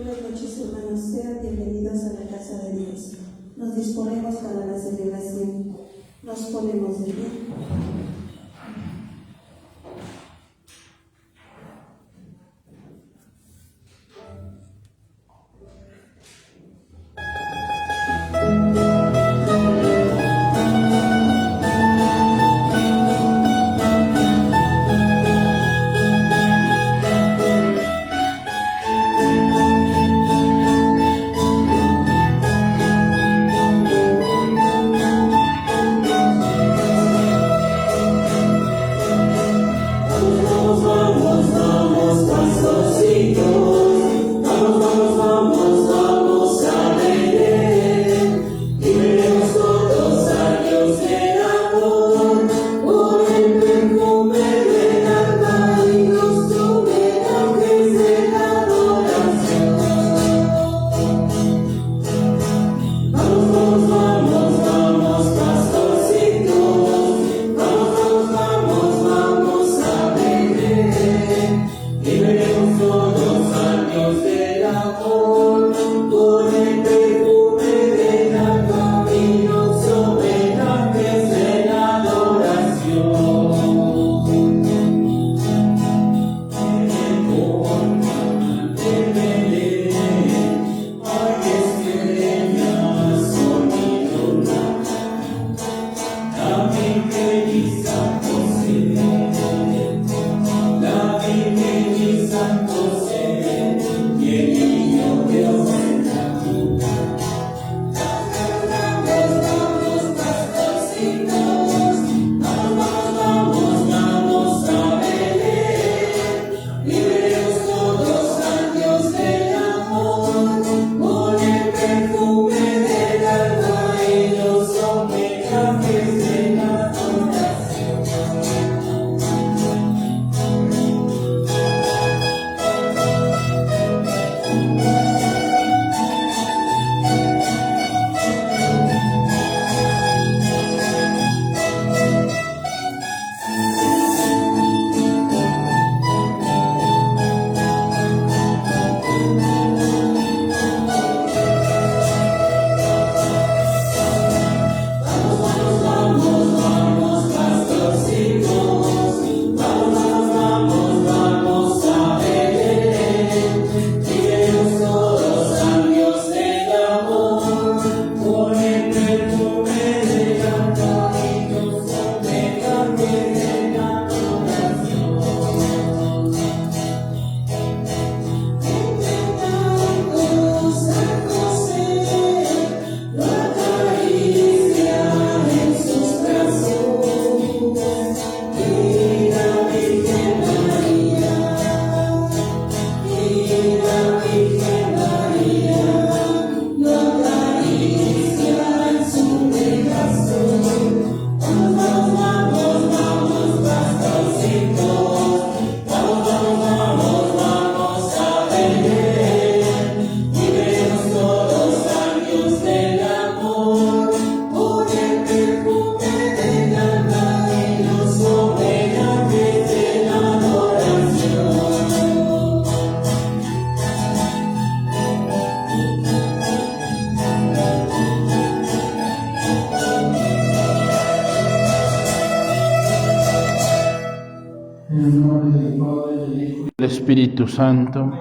Buenas noches, hermanos. Sean bienvenidos a la casa de Dios. Nos disponemos para la celebración. Nos ponemos de pie. Espíritu Santo.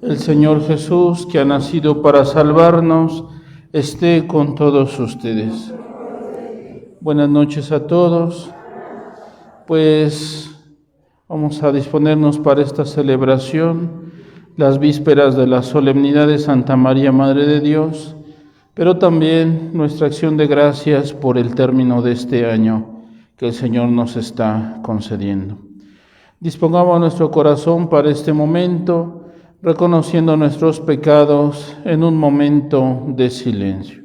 El Señor Jesús, que ha nacido para salvarnos, esté con todos ustedes. Buenas noches a todos. Pues vamos a disponernos para esta celebración, las vísperas de la solemnidad de Santa María, Madre de Dios, pero también nuestra acción de gracias por el término de este año que el Señor nos está concediendo. Dispongamos nuestro corazón para este momento, reconociendo nuestros pecados en un momento de silencio.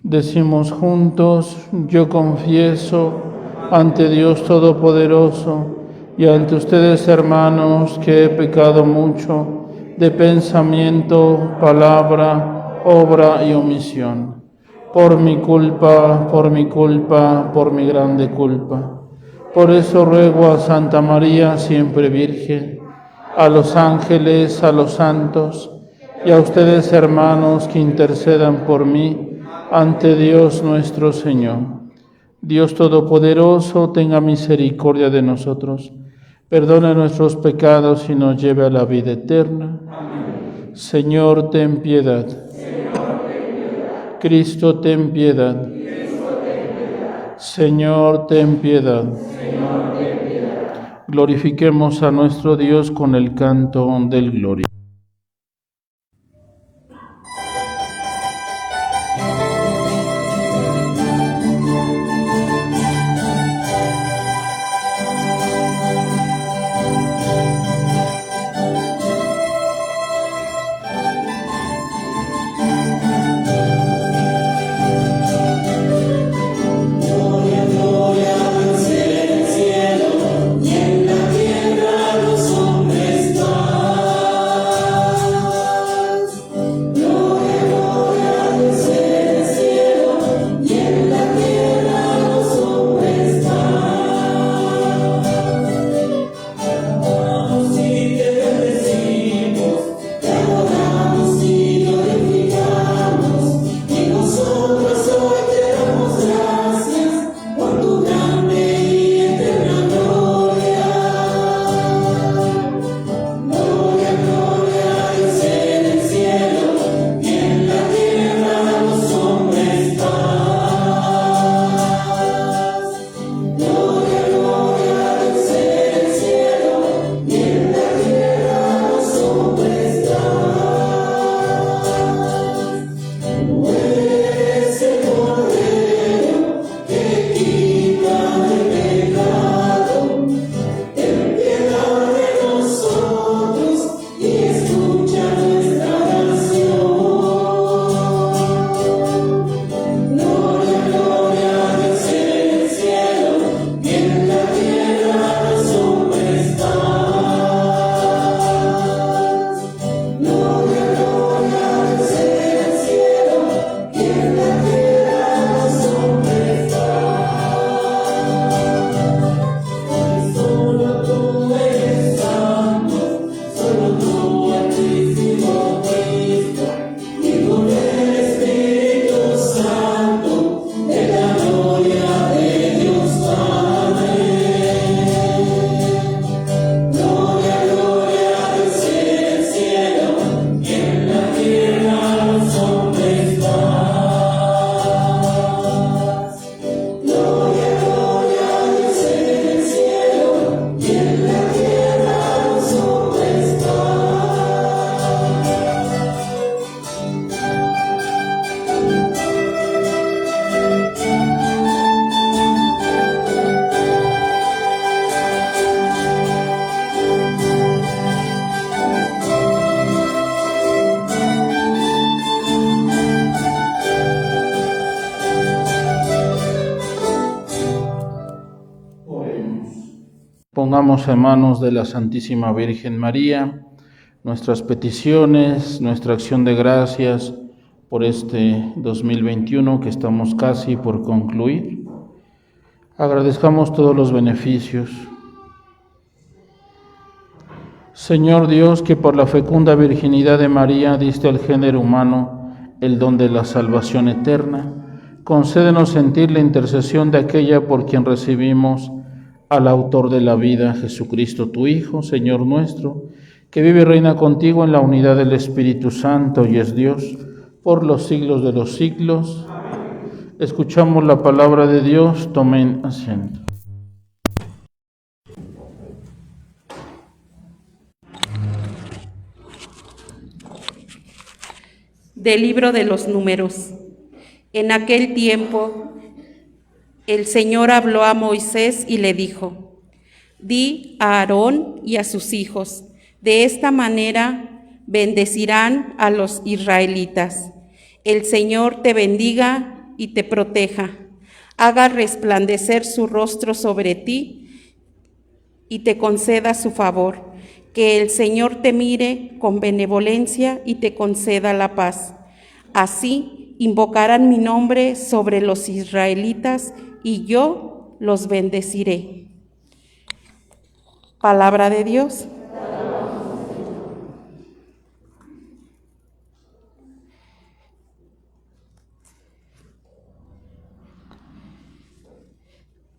Decimos juntos: yo confieso ante Dios Todopoderoso y ante ustedes, hermanos, que he pecado mucho de pensamiento, palabra, obra y omisión. Por mi culpa, por mi grande culpa. Por eso ruego a Santa María, siempre Virgen, a los ángeles, a los santos, y a ustedes, hermanos, que intercedan por mí ante Dios nuestro Señor. Dios Todopoderoso, tenga misericordia de nosotros, perdone nuestros pecados y nos lleve a la vida eterna. Amén. Señor, ten piedad. Cristo, ten piedad. Señor, ten piedad. Glorifiquemos a nuestro Dios con el canto del Gloria. Pongamos en manos de la Santísima Virgen María nuestras peticiones, nuestra acción de gracias por este 2021 que estamos casi por concluir. Agradezcamos todos los beneficios. Señor Dios, que por la fecunda virginidad de María diste al género humano el don de la salvación eterna, concédenos sentir la intercesión de aquella por quien recibimos al autor de la vida, Jesucristo, tu Hijo, Señor nuestro, que vive y reina contigo en la unidad del Espíritu Santo y es Dios por los siglos de los siglos. Amén. Escuchamos la palabra de Dios, tomen asiento. Del libro de los Números. En aquel tiempo, el Señor habló a Moisés y le dijo: Di a Aarón y a sus hijos, de esta manera bendecirán a los israelitas. El Señor te bendiga y te proteja, haga resplandecer su rostro sobre ti y te conceda su favor. Que el Señor te mire con benevolencia y te conceda la paz. Así invocarán mi nombre sobre los israelitas y yo los bendeciré. Palabra de Dios.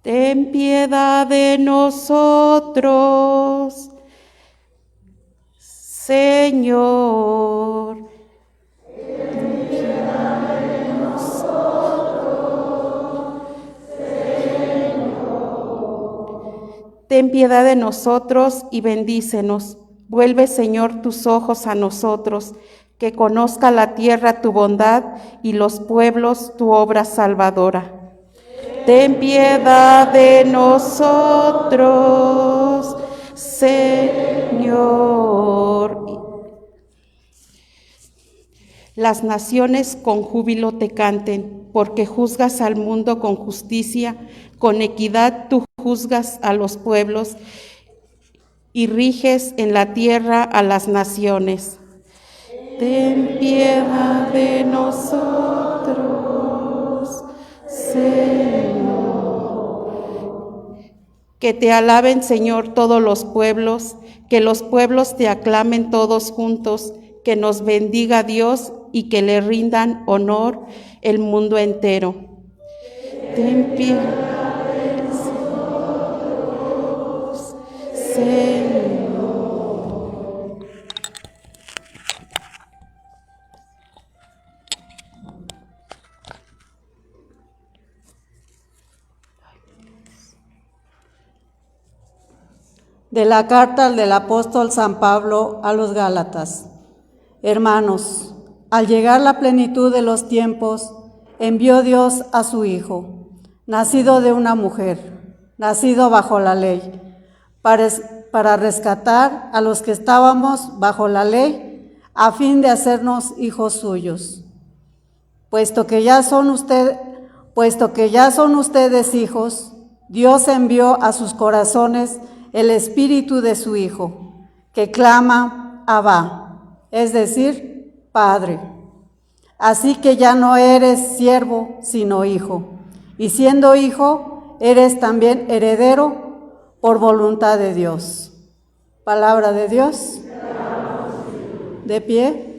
Ten piedad de nosotros, Señor. Ten piedad de nosotros, Señor. Ten piedad de nosotros y bendícenos. Vuelve, Señor, tus ojos a nosotros, que conozca la tierra tu bondad y los pueblos tu obra salvadora. Ten piedad de nosotros, Señor. Las naciones con júbilo te canten, porque juzgas al mundo con justicia, con equidad tú juzgas a los pueblos y riges en la tierra a las naciones. Ten piedad de nosotros, Señor. Que te alaben, Señor, todos los pueblos, que los pueblos te aclamen todos juntos, que nos bendiga Dios y que le rindan honor el mundo entero. Ten piedad de nosotros, Señor. De la carta del apóstol San Pablo a los Gálatas. Hermanos, al llegar la plenitud de los tiempos, envió Dios a su Hijo, nacido de una mujer, nacido bajo la ley, para rescatar a los que estábamos bajo la ley, a fin de hacernos hijos suyos. Puesto que ya son ustedes hijos, Dios envió a sus corazones el espíritu de su Hijo, que clama Abba, es decir, Padre. Así que ya no eres siervo, sino hijo, y siendo hijo, eres también heredero por voluntad de Dios. Palabra de Dios. De pie.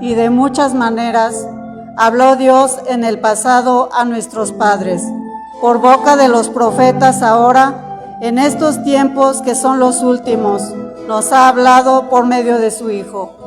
Y de muchas maneras habló Dios en el pasado a nuestros padres, por boca de los profetas ahora, en estos tiempos que son los últimos, nos ha hablado por medio de su Hijo.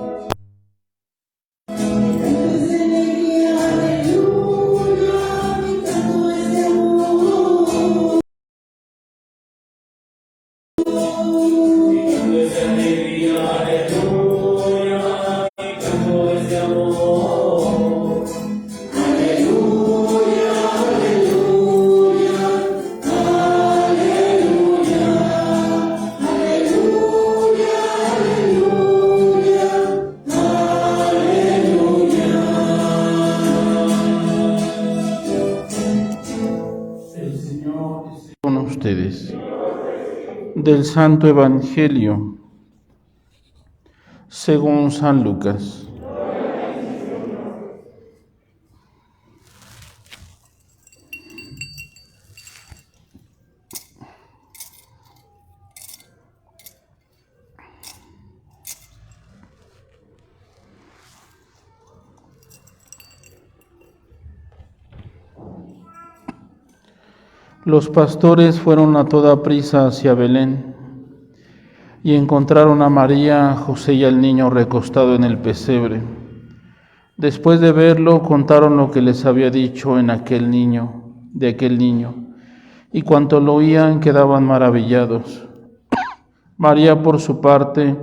Con ustedes. Del Santo Evangelio según San Lucas. Los pastores fueron a toda prisa hacia Belén y encontraron a María, a José y al niño recostado en el pesebre. Después de verlo, contaron lo que les había dicho de aquel niño, y cuanto lo oían quedaban maravillados. María, por su parte,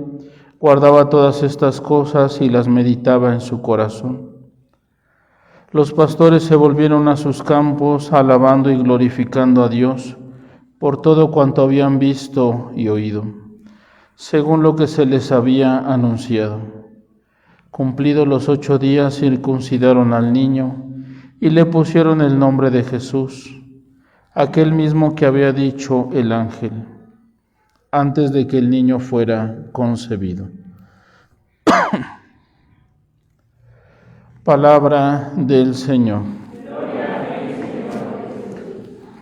guardaba todas estas cosas y las meditaba en su corazón. Los pastores se volvieron a sus campos, alabando y glorificando a Dios por todo cuanto habían visto y oído, según lo que se les había anunciado. Cumplidos los 8 días, circuncidaron al niño y le pusieron el nombre de Jesús, aquel mismo que había dicho el ángel, antes de que el niño fuera concebido. Palabra del Señor.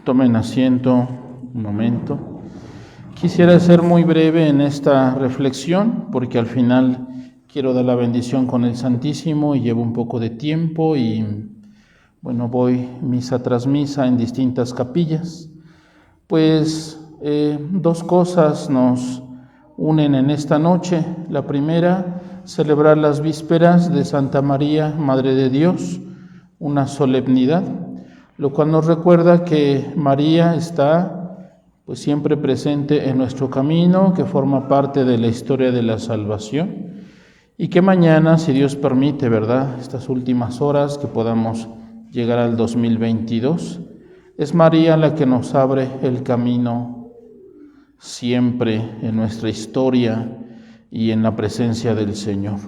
Tomen asiento un momento. Quisiera ser muy breve en esta reflexión, porque al final quiero dar la bendición con el Santísimo y llevo un poco de tiempo y, voy misa tras misa en distintas capillas. Pues 2 cosas nos unen en esta noche. La primera, celebrar las vísperas de Santa María, Madre de Dios, una solemnidad, lo cual nos recuerda que María está siempre presente en nuestro camino, que forma parte de la historia de la salvación, y que mañana, si Dios permite, ¿verdad?, estas últimas horas que podamos llegar al 2022, es María la que nos abre el camino siempre en nuestra historia y en la presencia del Señor.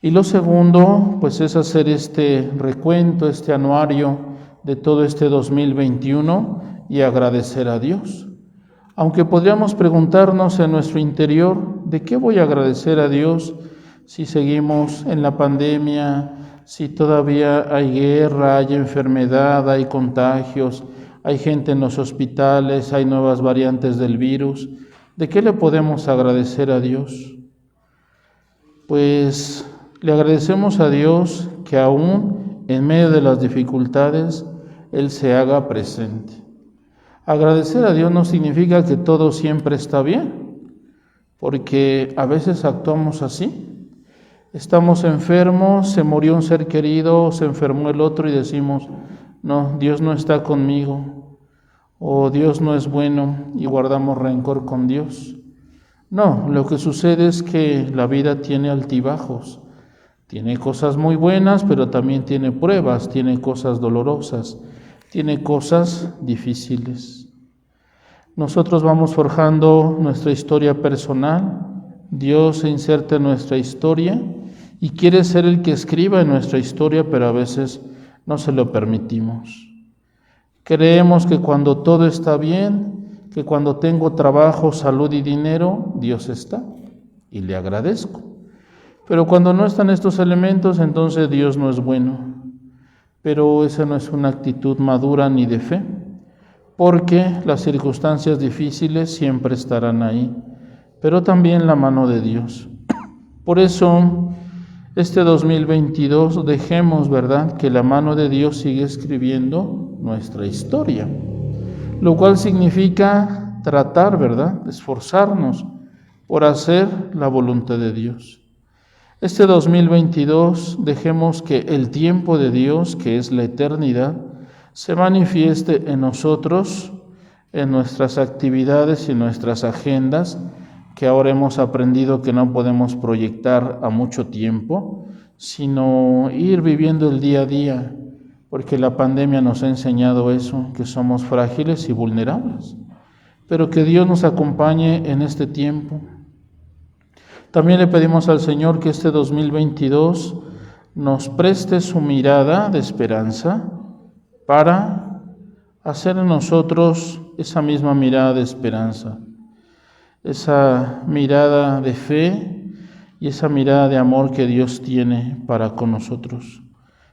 Y lo segundo, es hacer este recuento, este anuario de todo este 2021 y agradecer a Dios. Aunque podríamos preguntarnos en nuestro interior, ¿de qué voy a agradecer a Dios si seguimos en la pandemia, si todavía hay guerra, hay enfermedad, hay contagios, hay gente en los hospitales, hay nuevas variantes del virus? ¿De qué le podemos agradecer a Dios? Pues le agradecemos a Dios que aún en medio de las dificultades Él se haga presente. Agradecer a Dios no significa que todo siempre está bien, porque a veces actuamos así. Estamos enfermos, se murió un ser querido, se enfermó el otro y decimos, no, Dios no está conmigo, o Dios no es bueno, y guardamos rencor con Dios. No, lo que sucede es que la vida tiene altibajos, tiene cosas muy buenas, pero también tiene pruebas, tiene cosas dolorosas, tiene cosas difíciles. Nosotros vamos forjando nuestra historia personal, Dios se inserta en nuestra historia y quiere ser el que escriba en nuestra historia, pero a veces no se lo permitimos. Creemos que cuando todo está bien, que cuando tengo trabajo, salud y dinero, Dios está, y le agradezco. Pero cuando no están estos elementos, entonces Dios no es bueno. Pero esa no es una actitud madura ni de fe, porque las circunstancias difíciles siempre estarán ahí, pero también la mano de Dios. Por eso, este 2022 dejemos, ¿verdad?, que la mano de Dios sigue escribiendo nuestra historia, lo cual significa tratar, ¿verdad?, esforzarnos por hacer la voluntad de Dios. Este 2022 dejemos que el tiempo de Dios, que es la eternidad, se manifieste en nosotros, en nuestras actividades y nuestras agendas, que ahora hemos aprendido que no podemos proyectar a mucho tiempo, sino ir viviendo el día a día, porque la pandemia nos ha enseñado eso, que somos frágiles y vulnerables, pero que Dios nos acompañe en este tiempo. También le pedimos al Señor que este 2022 nos preste su mirada de esperanza para hacer en nosotros esa misma mirada de esperanza, esa mirada de fe y esa mirada de amor que Dios tiene para con nosotros,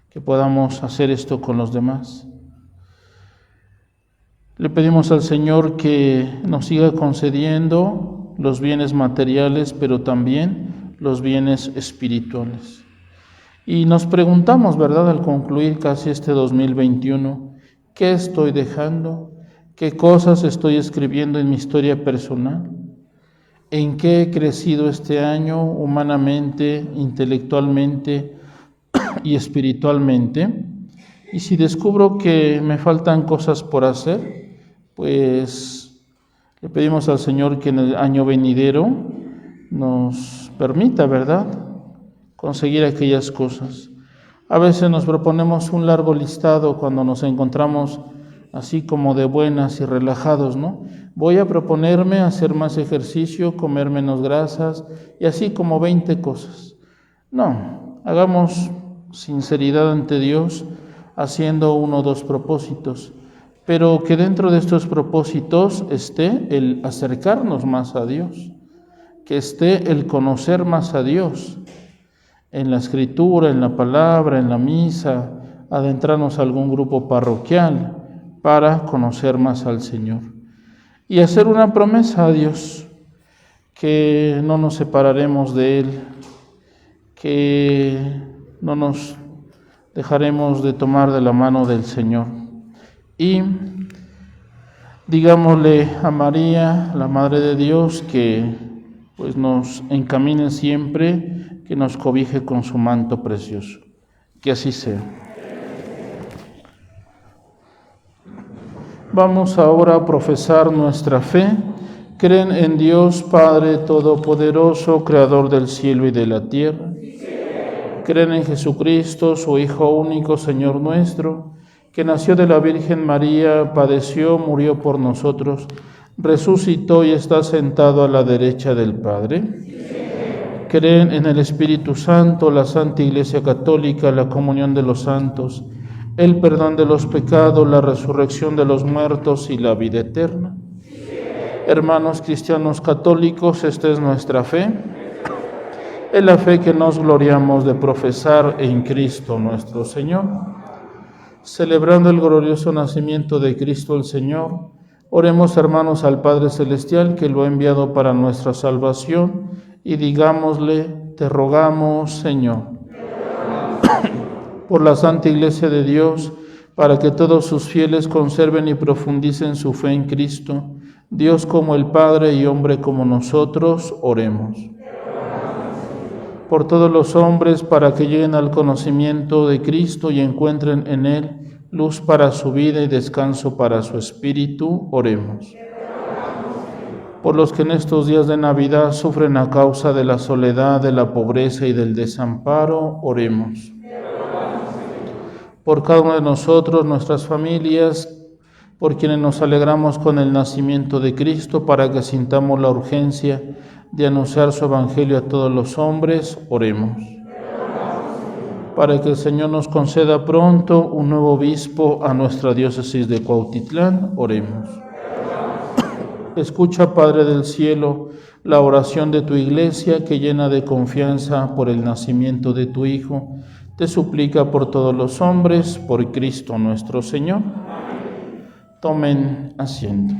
que podamos hacer esto con los demás. Le pedimos al Señor que nos siga concediendo los bienes materiales, pero también los bienes espirituales. Y nos preguntamos, ¿verdad?, al concluir casi este 2021, ¿qué estoy dejando? ¿Qué cosas estoy escribiendo en mi historia personal? ¿En qué he crecido este año humanamente, intelectualmente y espiritualmente? Y si descubro que me faltan cosas por hacer, pues Le pedimos al Señor que en el año venidero nos permita, ¿verdad?, conseguir aquellas cosas. A veces nos proponemos un largo listado cuando nos encontramos así como de buenas y relajados, ¿no? Voy a proponerme hacer más ejercicio, comer menos grasas y así como 20 cosas. No, hagamos sinceridad ante Dios haciendo 1 o 2 propósitos, pero que dentro de estos propósitos esté el acercarnos más a Dios, que esté el conocer más a Dios en la escritura, en la palabra, en la misa, adentrarnos a algún grupo parroquial para conocer más al Señor y hacer una promesa a Dios, que no nos separaremos de Él, que no nos dejaremos de tomar de la mano del Señor. Y digámosle a María, la Madre de Dios, que pues nos encamine siempre, que nos cobije con su manto precioso. Que así sea. Vamos ahora a profesar nuestra fe. ¿Creen en Dios Padre Todopoderoso, Creador del cielo y de la tierra? ¿Creen en Jesucristo, su Hijo único, Señor nuestro, que nació de la Virgen María, padeció, murió por nosotros, resucitó y está sentado a la derecha del Padre? ¿Creen en el Espíritu Santo, la Santa Iglesia Católica, la comunión de los santos, el perdón de los pecados, la resurrección de los muertos y la vida eterna? Hermanos cristianos católicos, esta es nuestra fe. Es la fe que nos gloriamos de profesar en Cristo nuestro Señor. Celebrando el glorioso nacimiento de Cristo el Señor, oremos, hermanos, al Padre Celestial que lo ha enviado para nuestra salvación y digámosle: te rogamos, Señor, por la Santa Iglesia de Dios, para que todos sus fieles conserven y profundicen su fe en Cristo, Dios como el Padre y hombre como nosotros, oremos. Por todos los hombres, para que lleguen al conocimiento de Cristo y encuentren en Él luz para su vida y descanso para su espíritu, oremos. Por los que en estos días de Navidad sufren a causa de la soledad, de la pobreza y del desamparo, oremos. Por cada uno de nosotros, nuestras familias, por quienes nos alegramos con el nacimiento de Cristo, para que sintamos la urgencia de anunciar su evangelio a todos los hombres, oremos. Para que el Señor nos conceda pronto un nuevo obispo a nuestra diócesis de Cuautitlán, oremos. Escucha, Padre del cielo, la oración de tu iglesia, que llena de confianza por el nacimiento de tu Hijo, te suplica por todos los hombres, por Cristo nuestro Señor. Tomen asiento.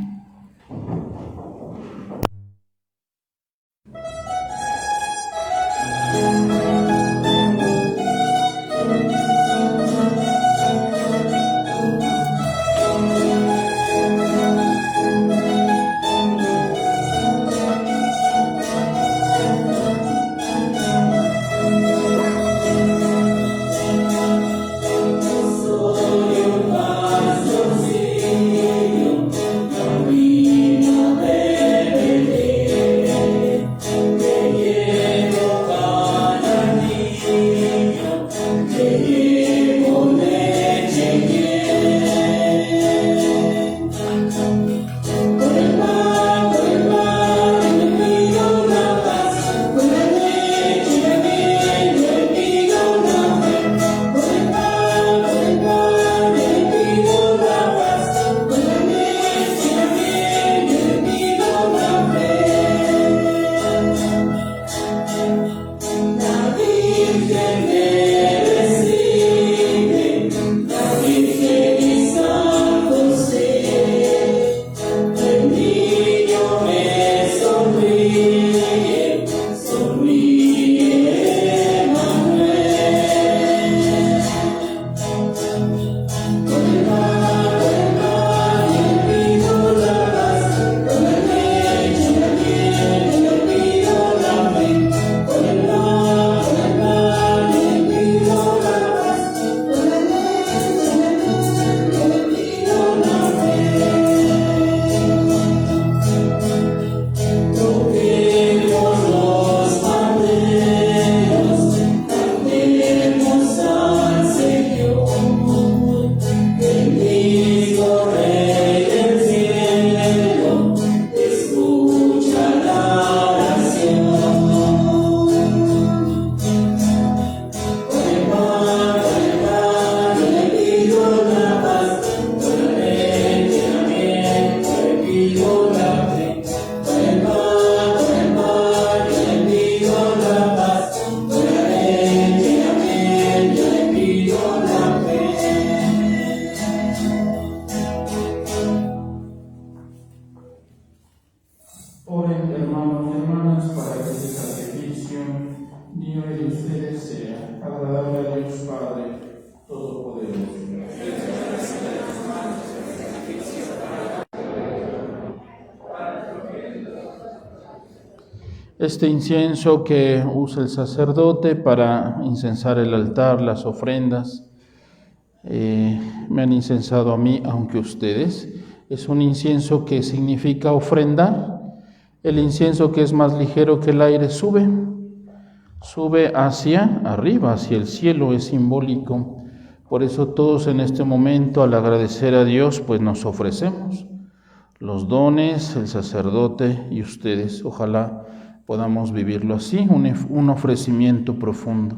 Camino de Niño de ustedes sea, agradable a Dios Padre Todopoderoso. Este incienso que usa el sacerdote para incensar el altar, las ofrendas, me han incensado a mí, aunque ustedes. Es un incienso que significa ofrendar. El incienso, que es más ligero que el aire, sube hacia arriba, hacia el cielo, es simbólico. Por eso todos en este momento, al agradecer a Dios, pues nos ofrecemos los dones, el sacerdote y ustedes. Ojalá podamos vivirlo así, un ofrecimiento profundo.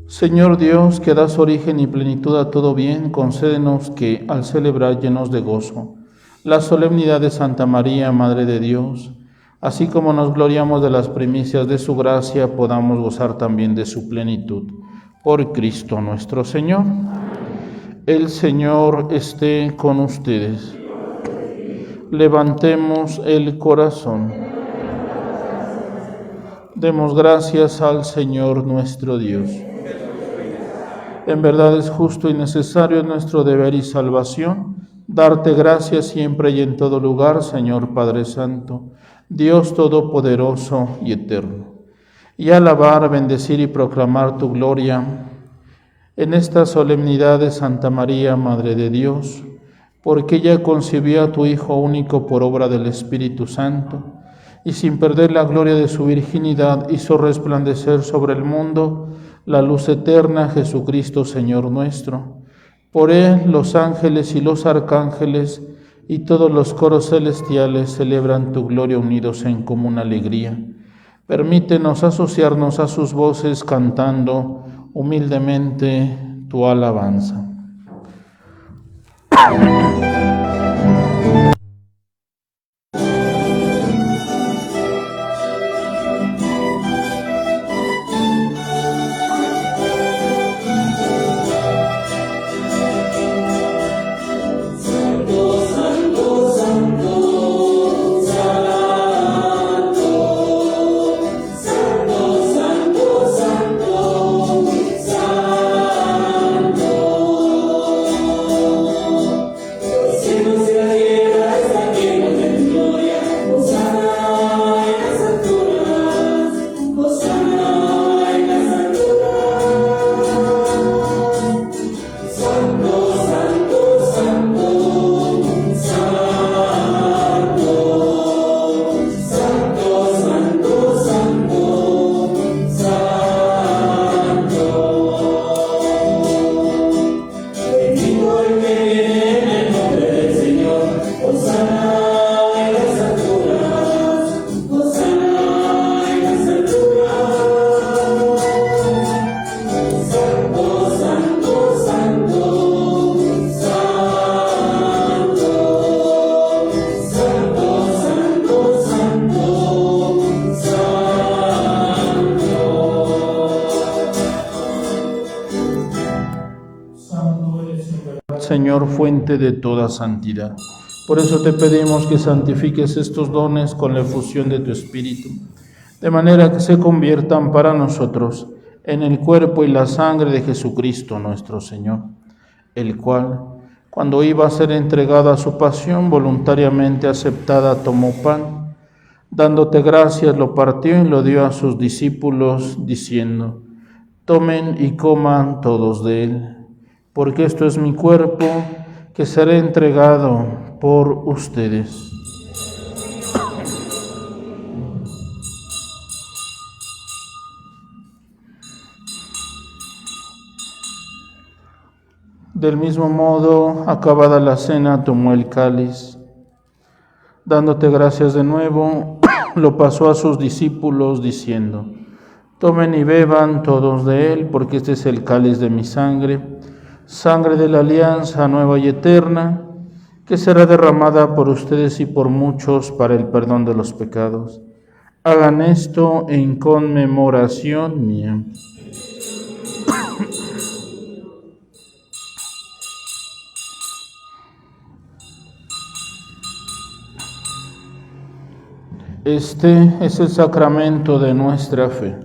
Señor Dios, que das origen y plenitud a todo bien, concédenos que, al celebrar llenos de gozo la solemnidad de Santa María, Madre de Dios, así como nos gloriamos de las primicias de su gracia, podamos gozar también de su plenitud. Por Cristo nuestro Señor. El Señor esté con ustedes. Levantemos el corazón. Demos gracias al Señor nuestro Dios. En verdad es justo y necesario, nuestro deber y salvación, darte gracias siempre y en todo lugar, Señor Padre Santo, Dios Todopoderoso y Eterno, y alabar, bendecir y proclamar tu gloria en esta solemnidad de Santa María, Madre de Dios, porque ella concibió a tu Hijo único por obra del Espíritu Santo, y sin perder la gloria de su virginidad hizo resplandecer sobre el mundo la luz eterna, Jesucristo Señor nuestro. Por él los ángeles y los arcángeles y todos los coros celestiales celebran tu gloria unidos en común alegría. Permítenos asociarnos a sus voces cantando humildemente tu alabanza. Señor, fuente de toda santidad. Por eso te pedimos que santifiques estos dones con la efusión de tu Espíritu, de manera que se conviertan para nosotros en el cuerpo y la sangre de Jesucristo nuestro Señor, el cual, cuando iba a ser entregado a su pasión, voluntariamente aceptada, tomó pan, dándote gracias, lo partió y lo dio a sus discípulos, diciendo: tomen y coman todos de él, porque esto es mi cuerpo, que será entregado por ustedes. Del mismo modo, acabada la cena, tomó el cáliz, dándote gracias de nuevo, lo pasó a sus discípulos, diciendo: tomen y beban todos de él, porque este es el cáliz de mi sangre, sangre de la alianza nueva y eterna, que será derramada por ustedes y por muchos para el perdón de los pecados. Hagan esto en conmemoración mía. Este es el sacramento de nuestra fe.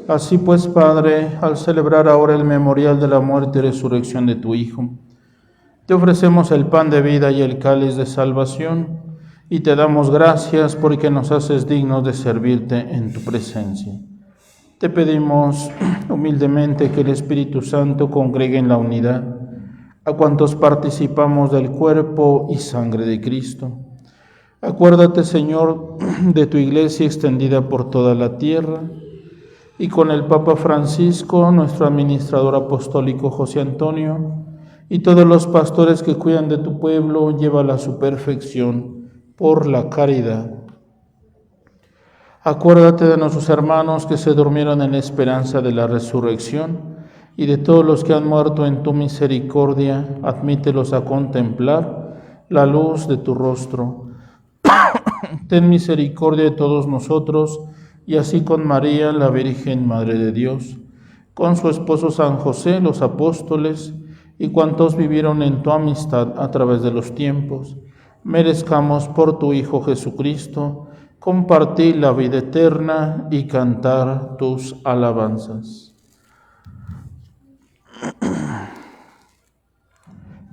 Así pues, Padre, al celebrar ahora el memorial de la muerte y resurrección de tu Hijo, te ofrecemos el pan de vida y el cáliz de salvación, y te damos gracias porque nos haces dignos de servirte en tu presencia. Te pedimos humildemente que el Espíritu Santo congregue en la unidad a cuantos participamos del cuerpo y sangre de Cristo. Acuérdate, Señor, de tu Iglesia extendida por toda la tierra, y con el Papa Francisco, nuestro administrador apostólico José Antonio, y todos los pastores que cuidan de tu pueblo, llévala a su perfección por la caridad. Acuérdate de nuestros hermanos que se durmieron en la esperanza de la resurrección, y de todos los que han muerto en tu misericordia, admítelos a contemplar la luz de tu rostro. Ten misericordia de todos nosotros, y así con María, la Virgen Madre de Dios, con su esposo San José, los apóstoles, y cuantos vivieron en tu amistad a través de los tiempos, merezcamos por tu Hijo Jesucristo compartir la vida eterna y cantar tus alabanzas.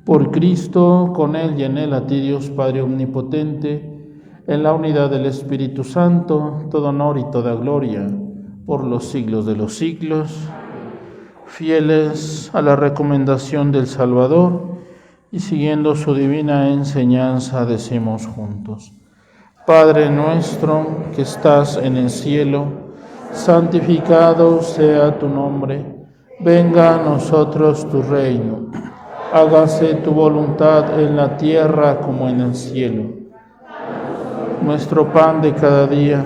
Por Cristo, con Él y en Él, a ti Dios Padre Omnipotente, en la unidad del Espíritu Santo, todo honor y toda gloria, por los siglos de los siglos. Fieles a la recomendación del Salvador y siguiendo su divina enseñanza, decimos juntos: Padre nuestro que estás en el cielo, santificado sea tu nombre. Venga a nosotros tu reino. Hágase tu voluntad en la tierra como en el cielo. Nuestro pan de cada día,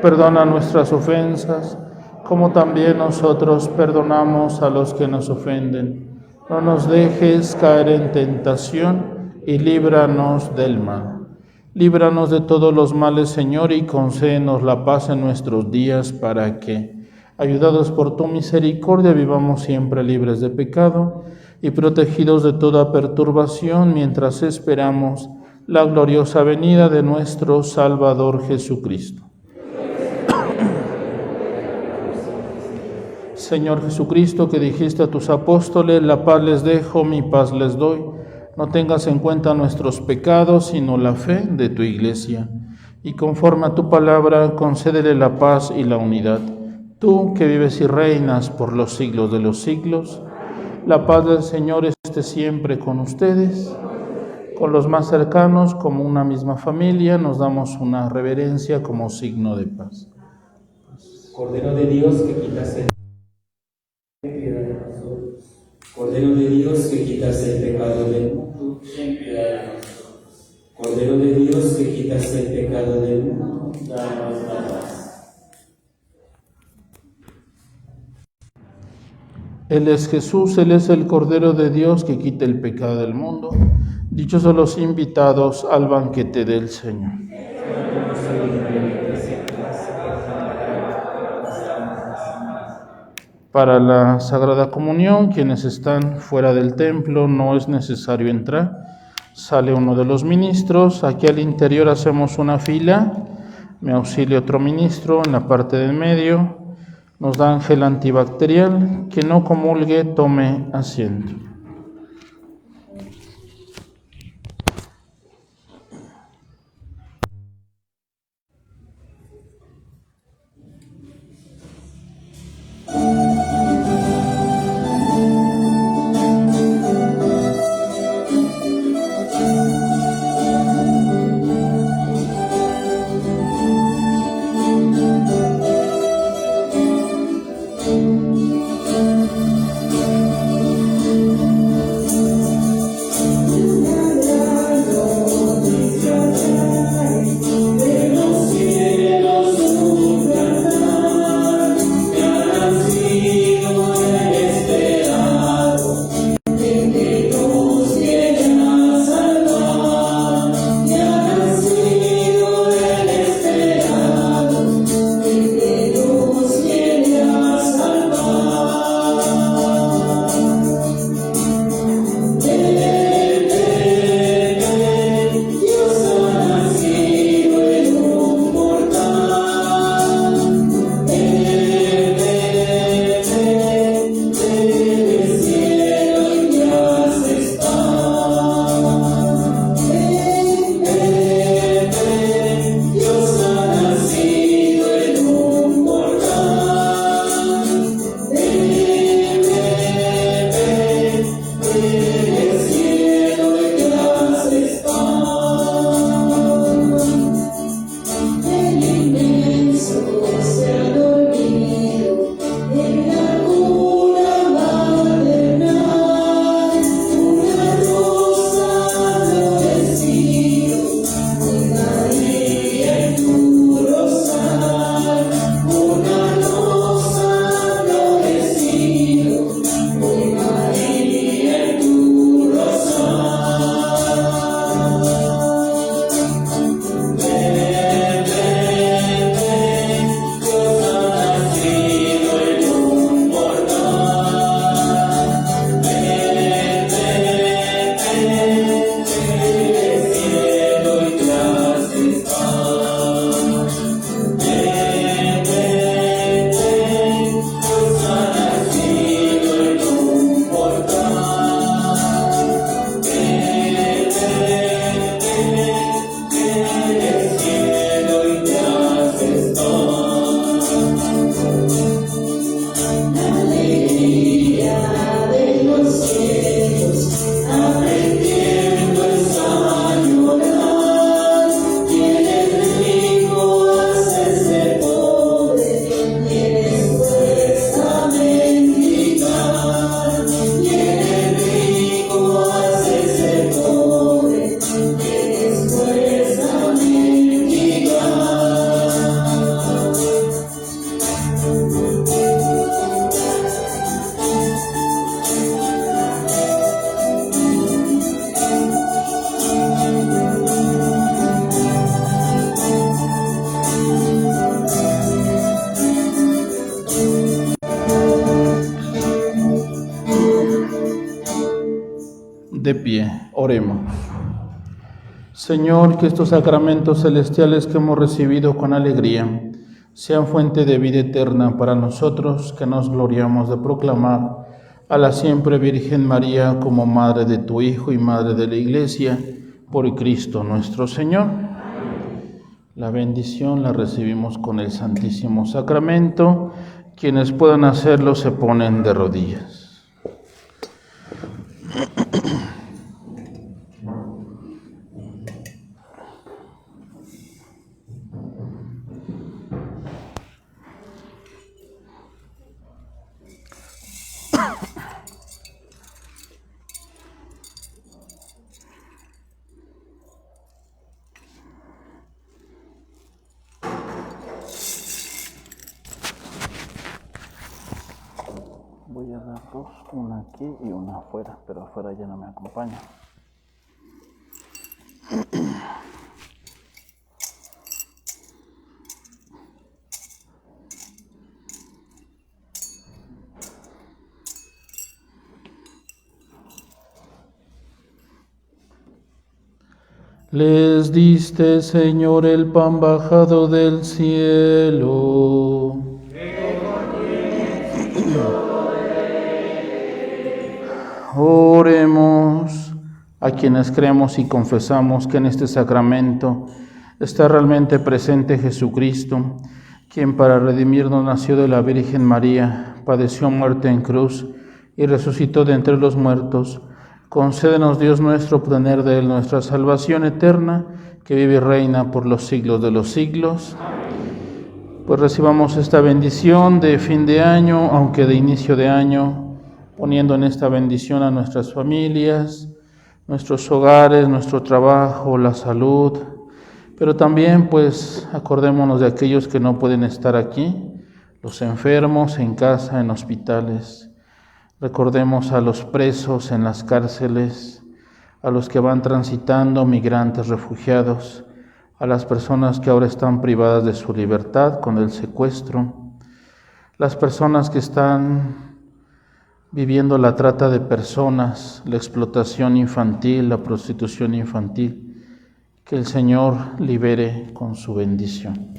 perdona nuestras ofensas, como también nosotros perdonamos a los que nos ofenden. No nos dejes caer en tentación y líbranos del mal. Líbranos de todos los males, Señor, y concédenos la paz en nuestros días, para que, ayudados por tu misericordia, vivamos siempre libres de pecado y protegidos de toda perturbación, mientras esperamos la gloriosa venida de nuestro Salvador Jesucristo. Señor Jesucristo, que dijiste a tus apóstoles: la paz les dejo, mi paz les doy, no tengas en cuenta nuestros pecados, sino la fe de tu Iglesia. Y conforme a tu palabra, concédele la paz y la unidad. Tú, que vives y reinas por los siglos de los siglos, la paz del Señor esté siempre con ustedes. Con los más cercanos, como una misma familia, nos damos una reverencia como signo de paz. Cordero de Dios, que quitas el Cordero de Dios, que quitas el pecado del mundo, ten piedad de nosotros. Cordero de Dios, que quitas el pecado del mundo, danos la paz. Él es Jesús, Él es el Cordero de Dios que quita el pecado del mundo. Dichosos los invitados al banquete del Señor. Para la Sagrada Comunión, quienes están fuera del templo, no es necesario entrar. Sale uno de los ministros. Aquí al interior hacemos una fila. Me auxilia otro ministro en la parte del medio. Nos dan gel antibacterial. Quien no comulgue, tome asiento. De pie, oremos. Señor, que estos sacramentos celestiales que hemos recibido con alegría sean fuente de vida eterna para nosotros, que nos gloriamos de proclamar a la siempre Virgen María como Madre de tu Hijo y Madre de la Iglesia, por Cristo nuestro Señor. La bendición la recibimos con el Santísimo Sacramento. Quienes puedan hacerlo se ponen de rodillas. Voy a dar dos, una aquí y una afuera, pero afuera ya no me acompaña. Les diste, Señor, el pan bajado del cielo. Oremos a quienes creemos y confesamos que en este sacramento está realmente presente Jesucristo, quien para redimirnos nació de la Virgen María, padeció muerte en cruz y resucitó de entre los muertos. Concédenos, Dios nuestro, obtener de Él nuestra salvación eterna, que vive y reina por los siglos de los siglos. Pues recibamos esta bendición de fin de año, aunque de inicio de año, poniendo en esta bendición a nuestras familias, nuestros hogares, nuestro trabajo, la salud, pero también pues acordémonos de aquellos que no pueden estar aquí, los enfermos en casa, en hospitales. Recordemos a los presos en las cárceles, a los que van transitando, migrantes, refugiados, a las personas que ahora están privadas de su libertad con el secuestro, las personas que están viviendo la trata de personas, la explotación infantil, la prostitución infantil, que el Señor libere con su bendición.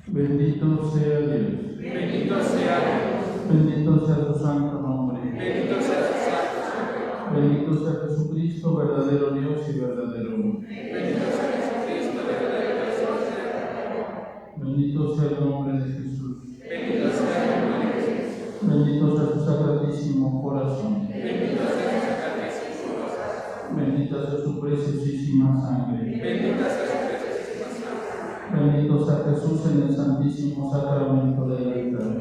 Bendito sea Dios. Bendito sea Dios. Bendito sea su santo nombre. Bendito sea su santo nombre. Bendito sea Jesucristo, verdadero Dios y verdadero hombre. Bendito sea Jesucristo, verdadero Dios y verdadero hombre. Bendito sea el nombre de Jesús. Bendito sea el nombre de Jesús. Bendito sea su sacratísimo corazón. Bendito sea su sacratísimo corazón. Bendita sea su preciosísima sangre. Bendito sea Jesús en el santísimo sacramento del altar.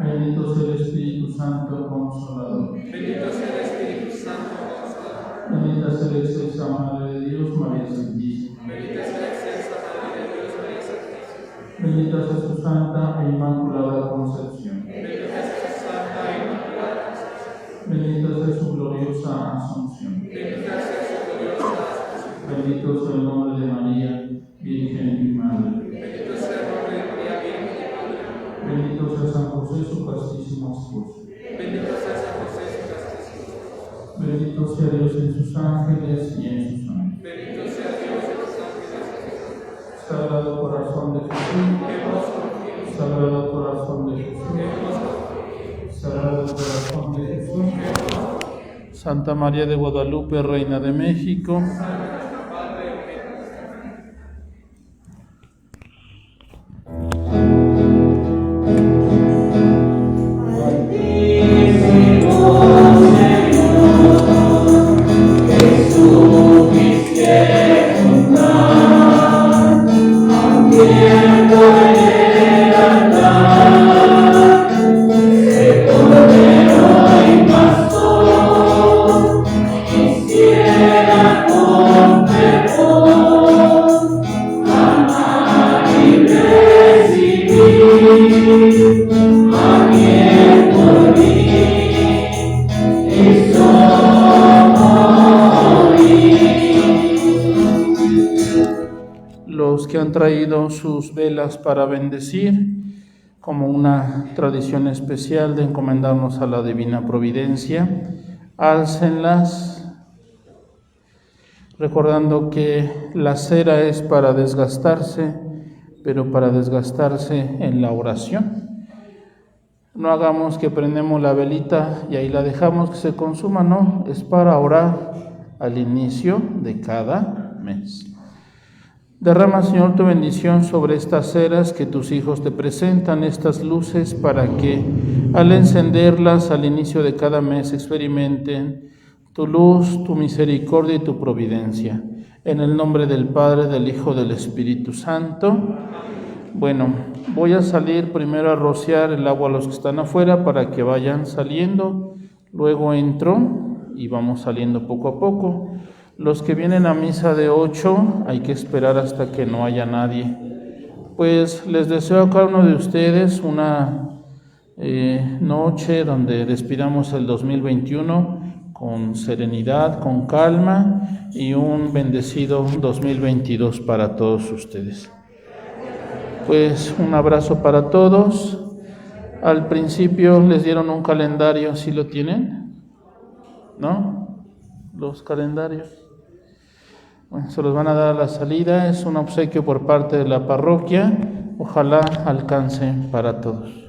Bendito sea el Espíritu Santo Consolador. Bendita sea la excelsa Madre de Dios, María Santísima. Bendita sea su santa e inmaculada concepción. Bendita sea su gloriosa asunción. Bendito sea el nombre de María, Virgen y Madre. Bendito sea San José, su castísimo esposo. Bendito sea Dios en sus ángeles y en sus ángeles. Sagrado Corazón de Jesús. Sagrado Corazón de Jesús. Sagrado Corazón de Jesús. Santa María de Guadalupe, Reina de México. Los que han traído sus velas para bendecir, como una tradición especial de encomendarnos a la divina providencia, álcenlas, recordando que la cera es para desgastarse, pero para desgastarse en la oración. No hagamos que prendemos la velita y ahí la dejamos que se consuma, no, es para orar al inicio de cada mes. Derrama, Señor, tu bendición sobre estas ceras que tus hijos te presentan, estas luces, para que al encenderlas al inicio de cada mes experimenten tu luz, tu misericordia y tu providencia. En el nombre del Padre, del Hijo, del Espíritu Santo. Bueno, voy a salir primero a rociar el agua a los que están afuera para que vayan saliendo. Luego entro y vamos saliendo poco a poco. Los que vienen a misa de 8, hay que esperar hasta que no haya nadie. Pues les deseo a cada uno de ustedes una noche donde despidamos el 2021 con serenidad, con calma y un bendecido 2022 para todos ustedes. Pues un abrazo para todos. Al principio les dieron un calendario, ¿sí lo tienen? ¿No? Los calendarios. Bueno, se los van a dar a la salida, es un obsequio por parte de la parroquia, ojalá alcance para todos.